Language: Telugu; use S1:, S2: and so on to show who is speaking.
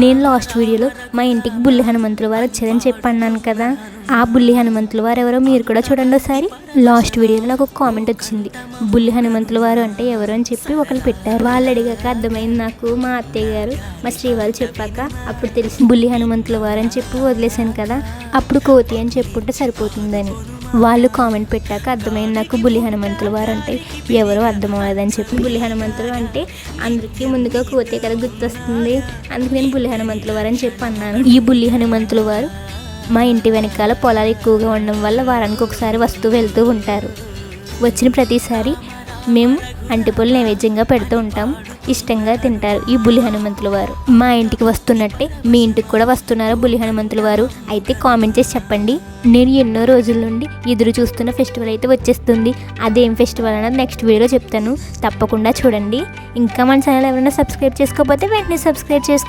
S1: నేను లాస్ట్ వీడియోలో మా ఇంటికి బుల్లి హనుమంతుల వారు వచ్చారని చెప్పి అన్నాను కదా, ఆ బుల్లి హనుమంతుల వారు ఎవరో మీరు కూడా చూడండి ఒకసారి. లాస్ట్ వీడియోలో నాకు ఒక కామెంట్ వచ్చింది, బుల్లి హనుమంతుల వారు అంటే ఎవరు అని చెప్పి ఒకరు పెట్టారు. వాళ్ళు అడిగాక అర్థమైంది నాకు, మా అత్తయ్య గారు మా శ్రీవారు చెప్పాక అప్పుడు తెలిసి బుల్లి హనుమంతుల వారు అని చెప్పి వదిలేశాను కదా, అప్పుడు కోతి అని చెప్పుంటే సరిపోతుందని. వాళ్ళు కామెంట్ పెట్టాక అర్థమైంది నాకు బుల్లి హనుమంతుల వారు అంటే ఎవరో అర్థం అవ్వదని చెప్పి. బుల్లి హనుమంతులు అంటే అందరికీ ముందుగా కోతే కదా గుర్తొస్తుంది, అందుకు నేను బుల్లి హనుమంతుల వారు అని చెప్పి అన్నాను. ఈ బుల్లి హనుమంతుల వారు మా ఇంటి వెనకాల పొలాలు ఎక్కువగా ఉండడం వల్ల వారానికి ఒకసారి వస్తూ వెళ్తూ ఉంటారు. వచ్చిన ప్రతిసారి మేము అంటిపొలు నైవేద్యంగా పెడుతూ ఉంటాం, ఇష్టంగా తింటారు ఈ బుల్లి హనుమంతుల వారు. మా ఇంటికి వస్తున్నట్టే మీ ఇంటికి కూడా వస్తున్నారా బుల్లి హనుమంతుల వారు? అయితే కామెంట్ చేసి చెప్పండి. నేను ఎన్నో రోజుల నుండి ఎదురు చూస్తున్న ఫెస్టివల్ అయితే వచ్చేస్తుంది. అదేం ఫెస్టివల్ అన్నది నెక్స్ట్ వీడియో చెప్తాను, తప్పకుండా చూడండి. ఇంకా మన ఛానల్ ఎవరైనా సబ్స్క్రైబ్ చేసుకోకపోతే వెంటనే సబ్స్క్రైబ్ చేసుకోండి.